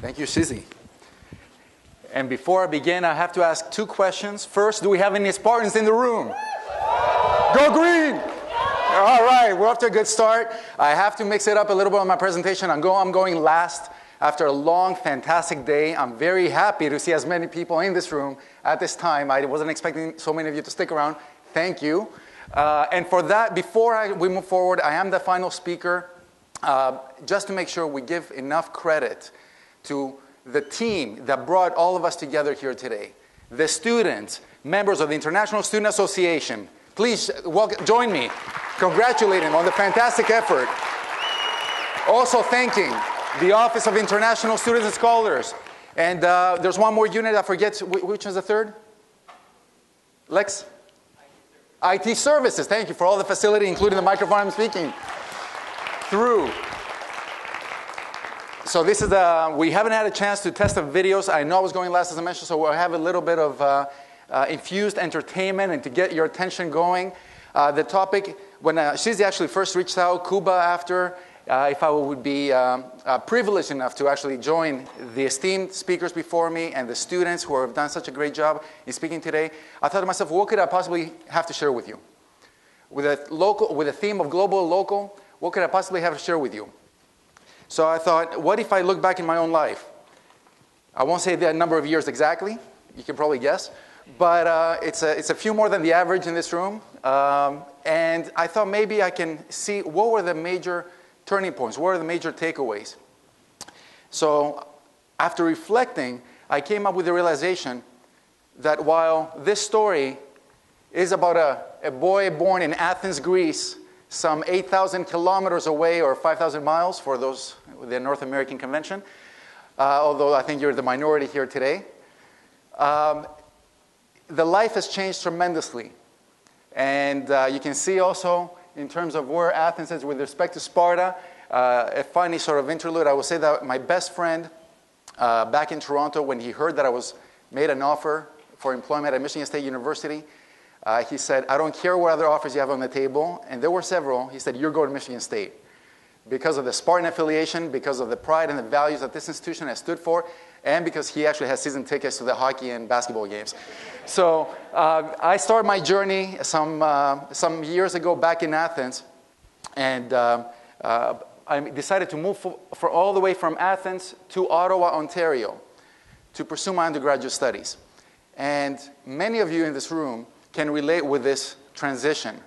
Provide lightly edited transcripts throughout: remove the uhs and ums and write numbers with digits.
Thank you, Shizzy. And before I begin, I have to ask two questions. First, do we have any Spartans in the room? Go green! All right, we're off to a good start. I have to mix it up a little bit on my presentation. I'm going last after a long, fantastic day. I'm very happy to see as many people in this room at this time. I wasn't expecting so many of you to stick around. Thank you. And for that, before we move forward, I am the final speaker. Just to make sure we give enough credit to the team that brought all of us together here today. The students, members of the International Student Association. Please join me, congratulating them on the fantastic effort. Also thanking the Office of International Students and Scholars. And there's one more unit, I forget, which is the third? Lex? IT Services, thank you for all the facility, including the microphone I'm speaking through. So this is we haven't had a chance to test the videos. I know I was going last, as I mentioned, so we'll have a little bit of infused entertainment and to get your attention going. The topic, when Shizzy actually first reached out, Cuba after, if I would be privileged enough to actually join the esteemed speakers before me and the students who have done such a great job in speaking today, I thought to myself, what could I possibly have to share with you? With a theme of global local, what could I possibly have to share with you? So I thought, what if I look back in my own life? I won't say the number of years exactly. You can probably guess. But it's a few more than the average in this room. And I thought maybe I can see what were the major turning points, what were the major takeaways. So after reflecting, I came up with the realization that while this story is about a boy born in Athens, Greece, some 8,000 kilometers away or 5,000 miles for those with the North American convention, although I think you're the minority here today. The life has changed tremendously. And you can see also in terms of where Athens is with respect to Sparta, a funny sort of interlude. I will say that my best friend back in Toronto, when he heard that I was made an offer for employment at Michigan State University, he said, I don't care what other offers you have on the table. And there were several. He said, you're going to Michigan State. Because of the Spartan affiliation, because of the pride and the values that this institution has stood for, and because he actually has season tickets to the hockey and basketball games. So I started my journey some years ago back in Athens. And I decided to move for all the way from Athens to Ottawa, Ontario, to pursue my undergraduate studies. And many of you in this room can relate with this transition.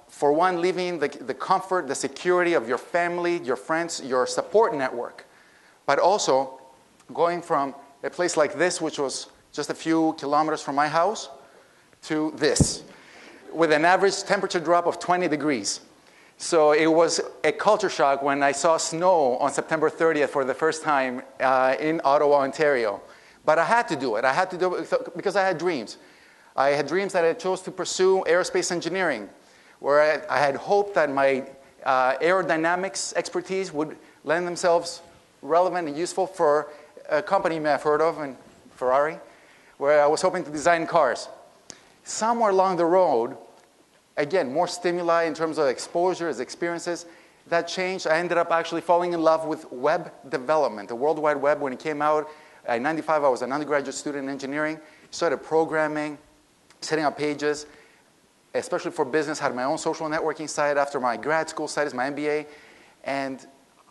For one, leaving the comfort, the security of your family, your friends, your support network, but also going from a place like this, which was just a few kilometers from my house, to this, with an average temperature drop of 20 degrees. So it was a culture shock when I saw snow on September 30th for the first time in Ottawa, Ontario. But I had to do it. I had to do it because I had dreams. I had dreams that I chose to pursue aerospace engineering, where I had hoped that my aerodynamics expertise would lend themselves relevant and useful for a company you may have heard of, in Ferrari, where I was hoping to design cars. Somewhere along the road, again, more stimuli in terms of exposures, experiences, that changed. I ended up actually falling in love with web development, the World Wide Web. When it came out in '95, I was an undergraduate student in engineering, started programming, setting up pages, especially for business, had my own social networking site after my grad school studies, my MBA. And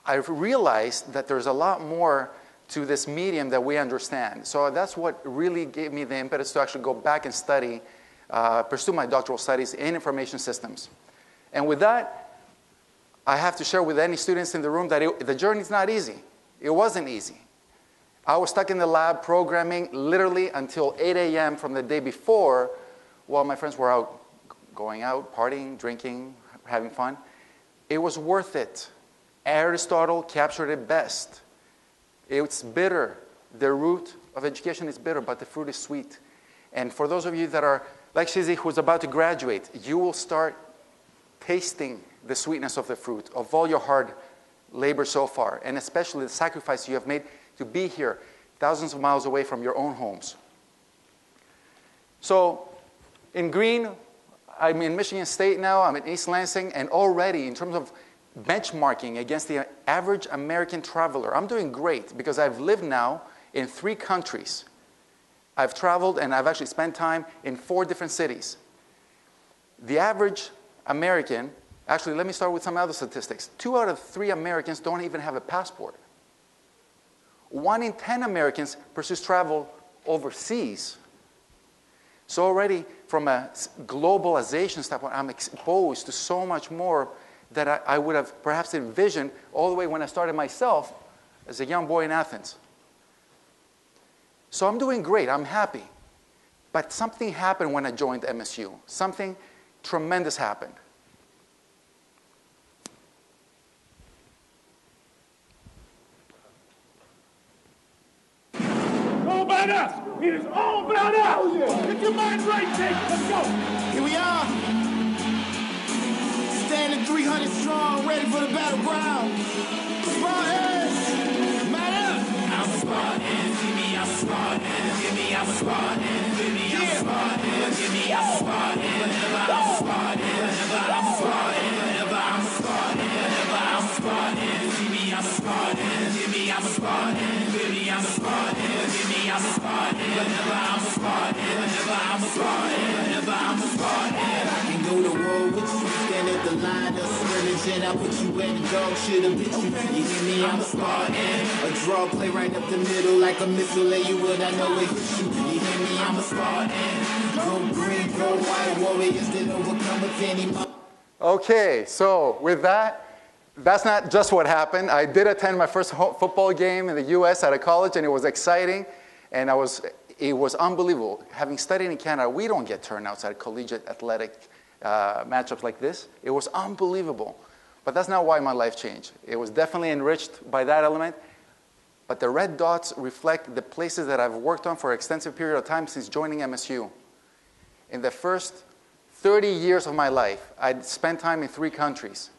I realized that there's a lot more to this medium that we understand. So that's what really gave me the impetus to actually go back and study, pursue my doctoral studies in information systems. And with that, I have to share with any students in the room that the journey is not easy. It wasn't easy. I was stuck in the lab programming literally until 8 a.m. from the day before while my friends were out, going out, partying, drinking, having fun. It was worth it. Aristotle captured it best. It's bitter. The root of education is bitter, but the fruit is sweet. And for those of you that are like Shizzy, who's about to graduate, you will start tasting the sweetness of the fruit of all your hard labor so far, and especially the sacrifice you have made to be here, thousands of miles away from your own homes. So in green, I'm in Michigan State now, I'm in East Lansing, and already in terms of benchmarking against the average American traveler, I'm doing great because I've lived now in 3 countries. I've traveled and I've actually spent time in 4 different cities. The average American, actually, let me start with some other statistics. 2 out of 3 Americans don't even have a passport. 1 in 10 Americans pursues travel overseas. So already from a globalization standpoint, I'm exposed to so much more that I would have perhaps envisioned all the way when I started myself as a young boy in Athens. So I'm doing great. I'm happy. But something happened when I joined MSU. Something tremendous happened. All about us. It is all about us. Get your mind right, Jake. Let's go. Here we are. Standing 300 strong, ready for the battleground. Spartans, man up. I'm a Spartan. Jimmy, I'm a Spartan. Jimmy, I'm a Spartan. Jimmy, I'm a Spartan. Jimmy, I'm a Spartan. Whenever I'm a Spartan. Whenever I'm a Spartan. Whenever I'm a Spartan. Whenever I'm a Spartan. Jimmy, I'm a Spartan. Jimmy, I'm a Spartan. Jimmy, I'm a Spartan. Jimmy, I'm a Spartan. Whenever I'm a Spartan. Whenever I'm a Spartan. Whenever I'm a Spartan. I can go to war with you. Stand at the line of scrimmage and I put you where the dog should have bit you. You hear me? I'm a Spartan. A draw play right up the middle like a missile. Lay you would, I know it hits you. You hear me? I'm a Spartan. Go green, go white, warriors that overcome with any. Okay, so with that, that's not just what happened. I did attend my first football game in the U.S. at a college, and it was exciting, and it was unbelievable. Having studied in Canada, we don't get turnouts at collegiate athletic matchups like this. It was unbelievable. But that's not why my life changed. It was definitely enriched by that element, but the red dots reflect the places that I've worked on for an extensive period of time since joining MSU. In the first 30 years of my life, I'd spent time in 3 countries.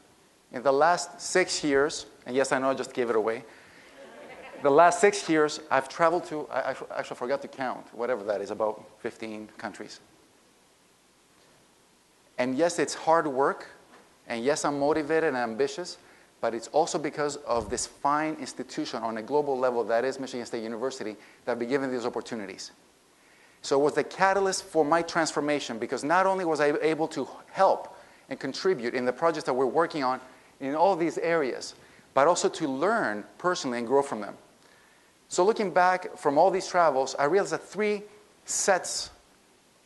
In the last 6 years, and yes, I know I just gave it away, the last 6 years, I've traveled to, I actually forgot to count, whatever that is, about 15 countries. And yes, it's hard work, and yes, I'm motivated and ambitious, but it's also because of this fine institution on a global level that is Michigan State University that I've been given these opportunities. So it was the catalyst for my transformation because not only was I able to help and contribute in the projects that we're working on in all these areas, but also to learn personally and grow from them. So looking back from all these travels, I realized that 3 sets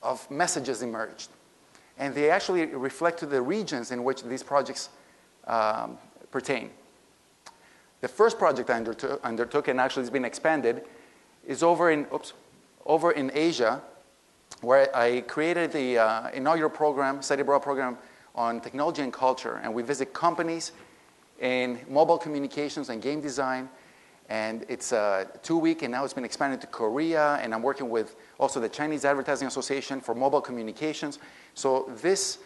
of messages emerged. And they actually reflect to the regions in which these projects pertain. The first project I undertook, and actually has been expanded, is over in Asia, where I created the inaugural program, Cerebral Program, on technology and culture. And we visit companies in mobile communications and game design. And it's 2-week, and now it's been expanded to Korea. And I'm working with also the Chinese Advertising Association for mobile communications. So this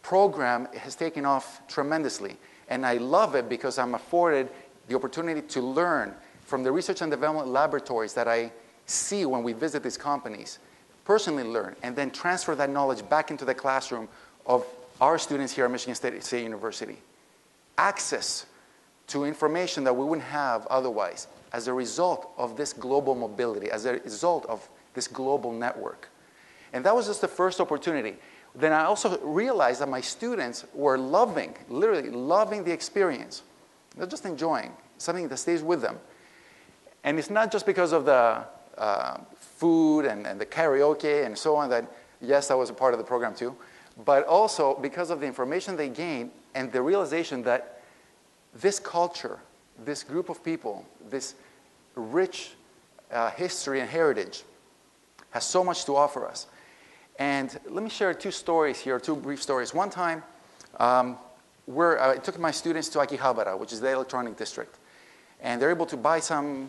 program has taken off tremendously. And I love it because I'm afforded the opportunity to learn from the research and development laboratories that I see when we visit these companies, personally learn, and then transfer that knowledge back into the classroom of our students here at Michigan State University. Access to information that we wouldn't have otherwise as a result of this global mobility, as a result of this global network. And that was just the first opportunity. Then I also realized that my students were loving, literally loving the experience. They're just enjoying, something that stays with them. And it's not just because of the food and the karaoke and so on that, yes, that was a part of the program too, but also because of the information they gained and the realization that this culture, this group of people, this rich history and heritage has so much to offer us. And let me share 2 stories here, 2 brief stories. One time, I took my students to Akihabara, which is the electronic district. And they're able to buy some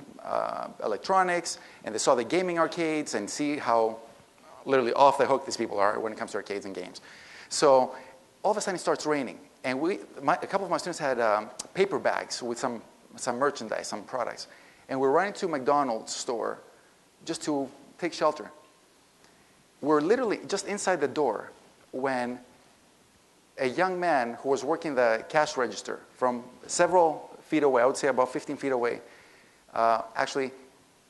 electronics, and they saw the gaming arcades and see how literally off the hook these people are when it comes to arcades and games. So all of a sudden it starts raining. And a couple of my students had paper bags with some merchandise, some products. And we're running to a McDonald's store just to take shelter. We're literally just inside the door when a young man who was working the cash register from several feet away, I would say about 15 feet away, actually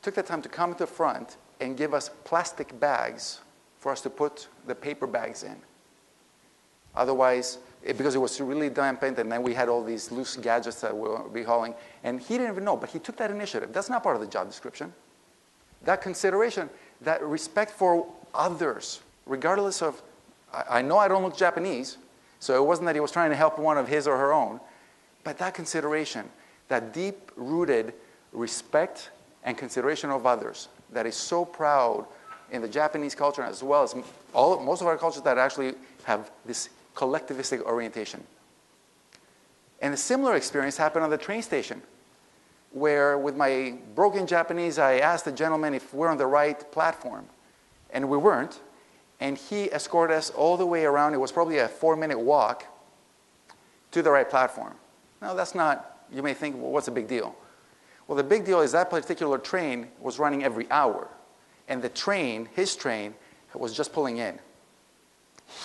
took the time to come to the front and give us plastic bags for us to put the paper bags in. Otherwise, because it was really dampened, and then we had all these loose gadgets that we would be hauling, and he didn't even know, but he took that initiative. That's not part of the job description. That consideration, that respect for others, regardless of, I know I don't look Japanese, so it wasn't that he was trying to help one of his or her own, but that consideration, that deep-rooted respect and consideration of others that is so proud in the Japanese culture, as well as most of our cultures that actually have this collectivistic orientation. And a similar experience happened on the train station, where with my broken Japanese, I asked the gentleman if we're on the right platform, and we weren't, and he escorted us all the way around. It was probably a 4-minute walk to the right platform. Now, that's not, you may think, well, what's the big deal? Well, the big deal is that particular train was running every hour, and the train, his train, was just pulling in.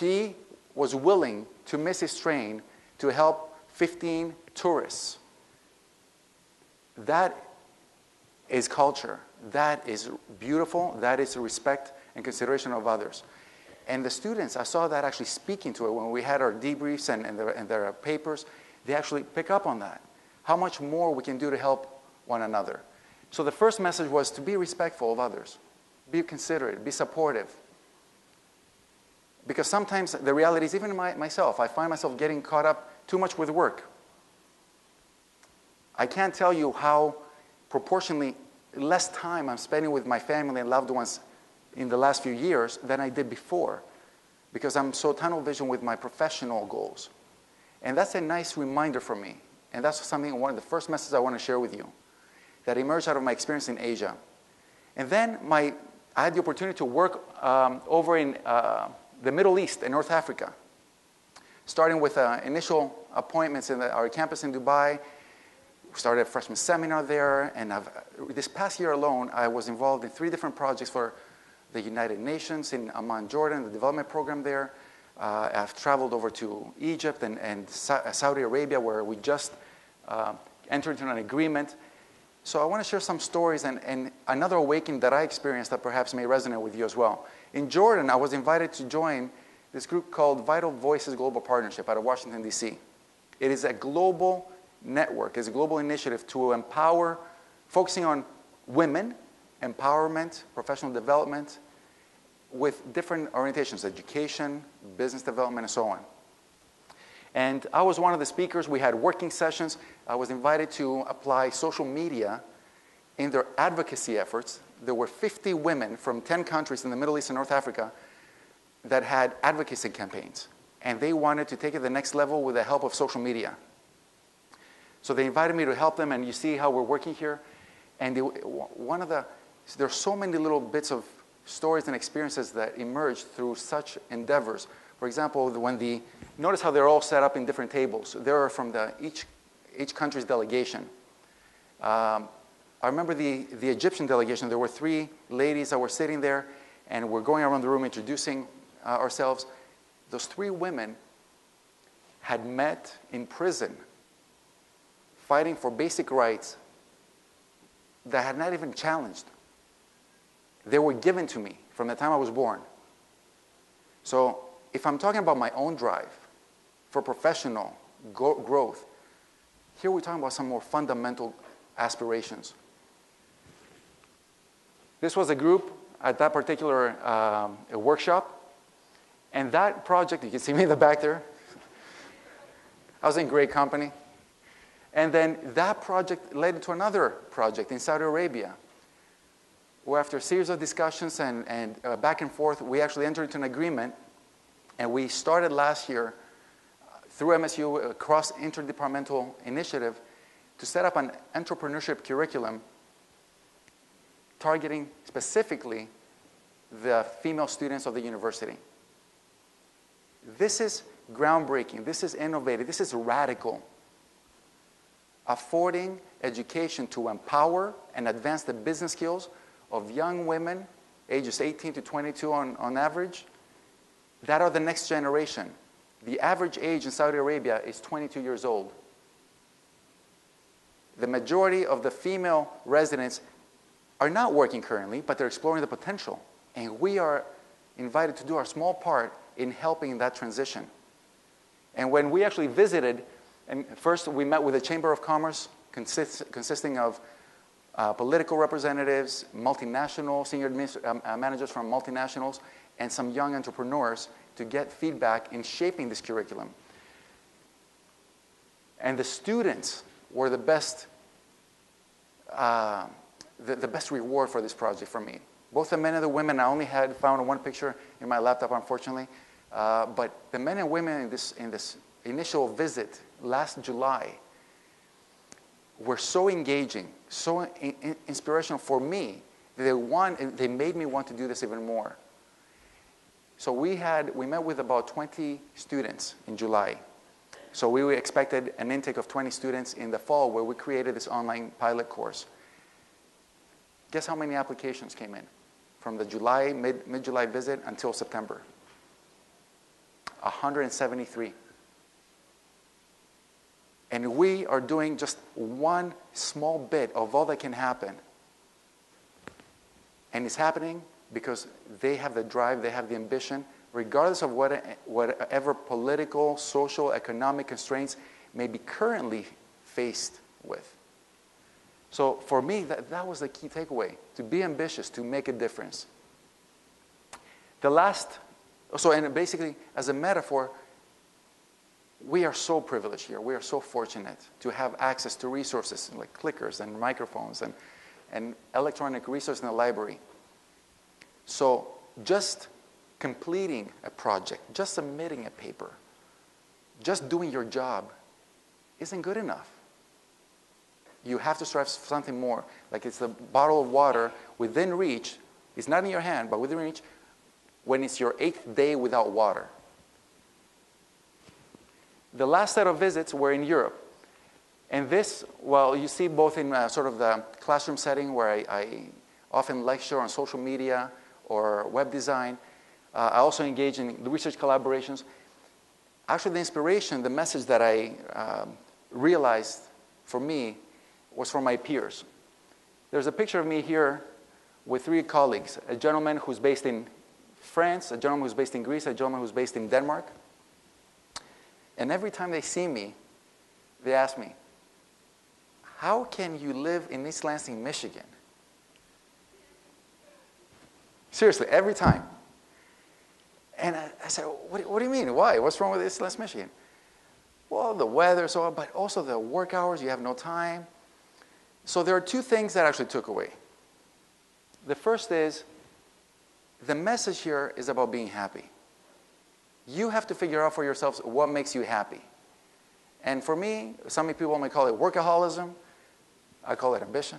He was willing to miss his train to help 15 tourists. That is culture. That is beautiful. That is respect and consideration of others. And the students, I saw that actually speaking to it when we had our debriefs and their papers. They actually pick up on that. How much more we can do to help one another. So the first message was to be respectful of others. Be considerate. Be supportive. Because sometimes the reality is, even myself, I find myself getting caught up too much with work. I can't tell you how proportionally less time I'm spending with my family and loved ones in the last few years than I did before, because I'm so tunnel vision with my professional goals. And that's a nice reminder for me. And that's something, one of the first messages I want to share with you, that emerged out of my experience in Asia. And then I had the opportunity to work over in the Middle East and North Africa, starting with initial appointments in our campus in Dubai. We started a freshman seminar there, and this past year alone, I was involved in 3 different projects for the United Nations in Amman, Jordan, the development program there. I've traveled over to Egypt and Saudi Arabia, where we just entered into an agreement. So I want to share some stories and another awakening that I experienced that perhaps may resonate with you as well. In Jordan, I was invited to join this group called Vital Voices Global Partnership out of Washington, D.C. It is a global network, it's a global initiative to empower, focusing on women, empowerment, professional development, with different orientations, education, business development, and so on. And I was one of the speakers. We had working sessions. I was invited to apply social media in their advocacy efforts. There were 50 women from 10 countries in the Middle East and North Africa that had advocacy campaigns. And they wanted to take it to the next level with the help of social media. So they invited me to help them, and you see how we're working here. And there's so many little bits of stories and experiences that emerged through such endeavors. For example, notice how they're all set up in different tables. They're from each country's delegation. I remember the Egyptian delegation. There were 3 ladies that were sitting there, and we're going around the room introducing ourselves. Those 3 women had met in prison, fighting for basic rights that had not even challenged. They were given to me from the time I was born. So if I'm talking about my own drive for professional growth, here we're talking about some more fundamental aspirations. This was a group at that particular workshop. And that project, you can see me in the back there. I was in great company. And then that project led into another project in Saudi Arabia, where after a series of discussions and back and forth, we actually entered into an agreement. And we started last year through MSU, a cross-interdepartmental initiative, to set up an entrepreneurship curriculum targeting specifically the female students of the university. This is groundbreaking. This is innovative. This is radical. Affording education to empower and advance the business skills of young women, ages 18 to 22 on average, that are the next generation. The average age in Saudi Arabia is 22 years old. The majority of the female residents are not working currently, but they're exploring the potential. And we are invited to do our small part in helping that transition. And when we actually visited, and first we met with the Chamber of Commerce, consisting of political representatives, multinational senior managers from multinationals, and some young entrepreneurs to get feedback in shaping this curriculum. And the students were the best reward for this project for me. Both the men and the women, I only had found one picture in my laptop, unfortunately. But the men and women in this initial visit last July were so engaging, so inspirational for me, that they made me want to do this even more. So we met with about 20 students in July. So we expected an intake of 20 students in the fall, where we created this online pilot course. Guess how many applications came in from the mid-July visit until September? 173. And we are doing just one small bit of all that can happen. And it's happening because they have the drive, they have the ambition, regardless of whatever political, social, economic constraints may be currently faced with. So for me, that was the key takeaway, to be ambitious, to make a difference. And basically, as a metaphor, we are so privileged here. We are so fortunate to have access to resources like clickers and microphones and electronic resources in the library. So just completing a project, just submitting a paper, just doing your job isn't good enough. You have to strive for something more. Like it's the bottle of water within reach. It's not in your hand, but within reach when it's your 8th day without water. The last set of visits were in Europe. And this, well, you see both in sort of the classroom setting where I often lecture on social media or web design. I also engage in research collaborations. Actually, the inspiration, the message that I realized for me was from my peers. There's a picture of me here with 3 colleagues, a gentleman who's based in France, a gentleman who's based in Greece, a gentleman who's based in Denmark. And every time they see me, they ask me, how can you live in East Lansing, Michigan? Seriously, every time. And I said, what do you mean? Why? What's wrong with East Lansing, Michigan? Well, the weather, but also the work hours, you have no time. So there are 2 things that I actually took away. The first is, the message here is about being happy. You have to figure out for yourselves what makes you happy. And for me, some people may call it workaholism. I call it ambition.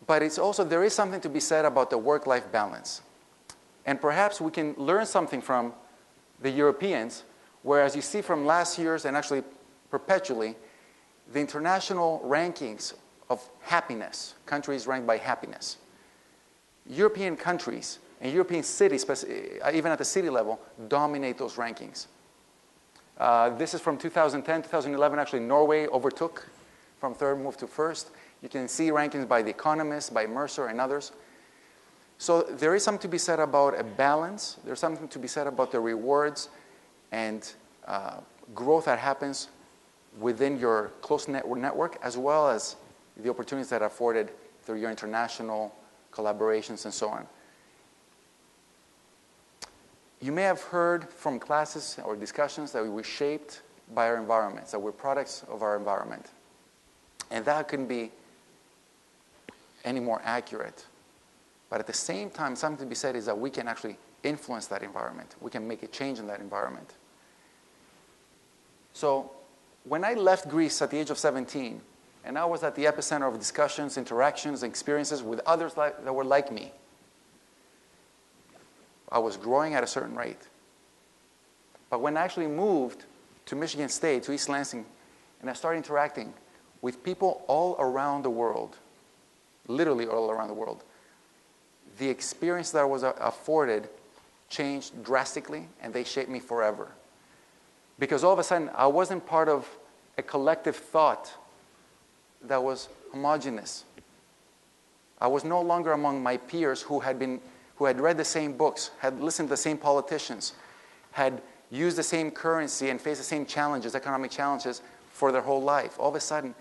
But it's also, there is something to be said about the work-life balance. And perhaps we can learn something from the Europeans, whereas you see from last year's and actually perpetually, the international rankings of happiness, countries ranked by happiness. European countries and European cities, even at the city level, dominate those rankings. This is from 2010, 2011. Actually, Norway overtook from 3rd, moved to 1st. You can see rankings by The Economist, by Mercer, and others. So there is something to be said about a balance. There's something to be said about the rewards and growth that happens within your close network, as well as the opportunities that are afforded through your international collaborations and so on. You may have heard from classes or discussions that we were shaped by our environments, that we're products of our environment. And that couldn't be any more accurate. But at the same time, something to be said is that we can actually influence that environment. We can make a change in that environment. So when I left Greece at the age of 17, and I was at the epicenter of discussions, interactions, and experiences with others that were like me, I was growing at a certain rate. But when I actually moved to Michigan State, to East Lansing, and I started interacting with people all around the world, literally all around the world, the experience that I was afforded changed drastically, and they shaped me forever. Because all of a sudden, I wasn't part of a collective thought that was homogeneous. I was no longer among my peers who had read the same books, had listened to the same politicians, had used the same currency and faced the same challenges, economic challenges, for their whole life. All of a sudden,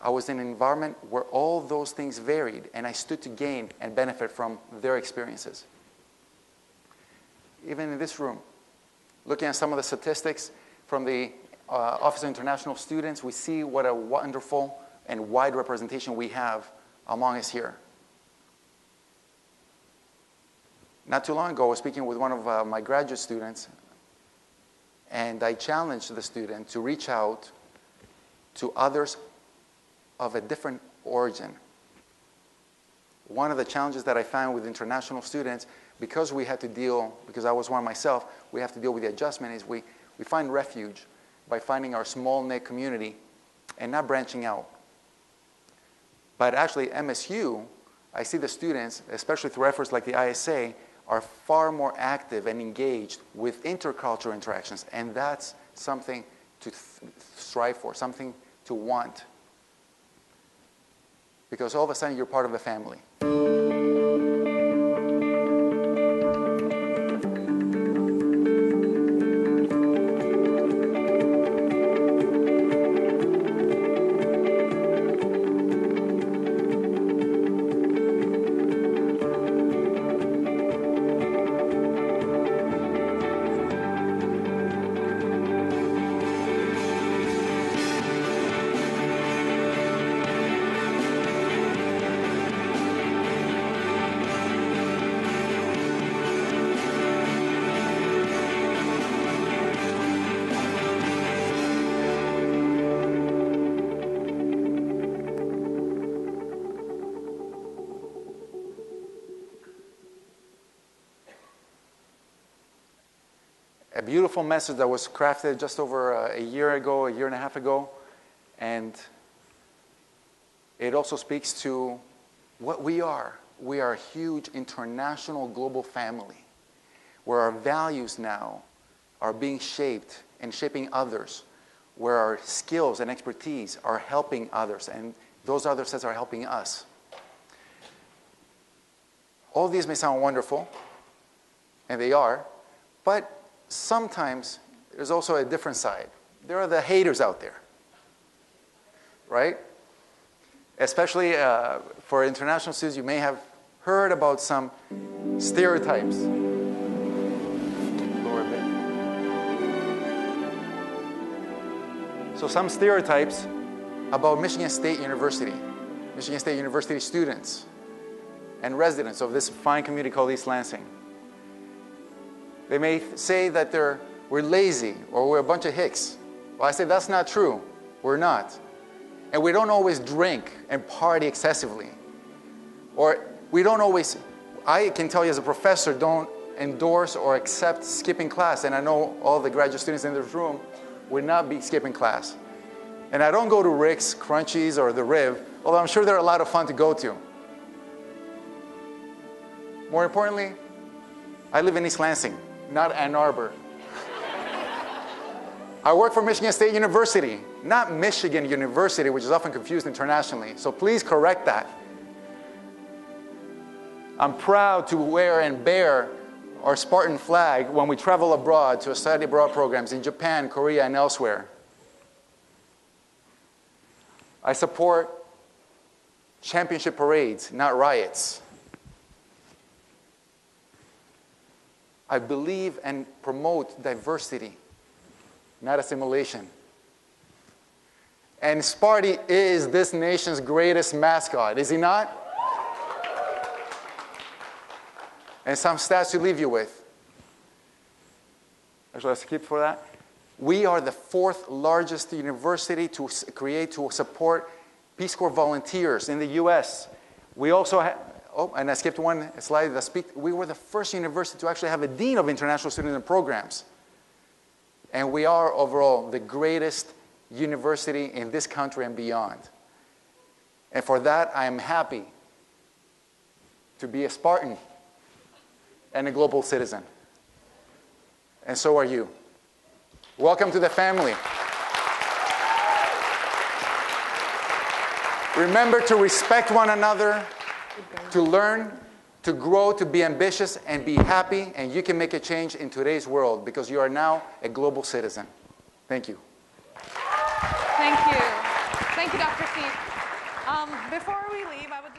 I was in an environment where all those things varied, and I stood to gain and benefit from their experiences. Even in this room, looking at some of the statistics from the Office of International Students, we see what a wonderful and wide representation we have among us here. Not too long ago, I was speaking with one of my graduate students, and I challenged the student to reach out to others of a different origin. One of the challenges that I found with international students, because we had to deal, because I was one myself, we have to deal with the adjustment, is we find refuge by finding our small knit community and not branching out. But actually, MSU, I see the students, especially through efforts like the ISA, are far more active and engaged with intercultural interactions, and that's something to strive for, something to want. Because all of a sudden, you're part of a family. A beautiful message that was crafted just over a year and a half ago, and it also speaks to what we are. We are a huge international global family where our values now are being shaped and shaping others, where our skills and expertise are helping others, and those other sets are helping us. All these may sound wonderful, and they are, but sometimes there's also a different side. There are the haters out there, right? Especially for international students, you may have heard about some stereotypes. Lower a bit. So some stereotypes about Michigan State University students and residents of this fine community called East Lansing. They may say that we're lazy or we're a bunch of hicks. Well, I say that's not true. We're not. And we don't always drink and party excessively. Or we don't always, I can tell you as a professor, don't endorse or accept skipping class. And I know all the graduate students in this room would not be skipping class. And I don't go to Rick's, Crunchies, or the Riv, although I'm sure they're a lot of fun to go to. More importantly, I live in East Lansing, not Ann Arbor. I work for Michigan State University, not Michigan University, which is often confused internationally. So please correct that. I'm proud to wear and bear our Spartan flag when we travel abroad to study abroad programs in Japan, Korea, and elsewhere. I support championship parades, not riots. I believe and promote diversity, not assimilation. And Sparty is this nation's greatest mascot, is he not? And some stats to leave you with. Actually, let's skip for that. We are the 4th largest university to support Peace Corps volunteers in the U.S. We also have, and I skipped one slide we were the first university to actually have a dean of international student and programs. And we are overall the greatest university in this country and beyond. And for that, I am happy to be a Spartan and a global citizen. And so are you. Welcome to the family. Remember to respect one another, to learn, to grow, to be ambitious, and be happy, and you can make a change in today's world because you are now a global citizen. Thank you. Thank you. Thank you, Dr. Steve. Before we leave, I would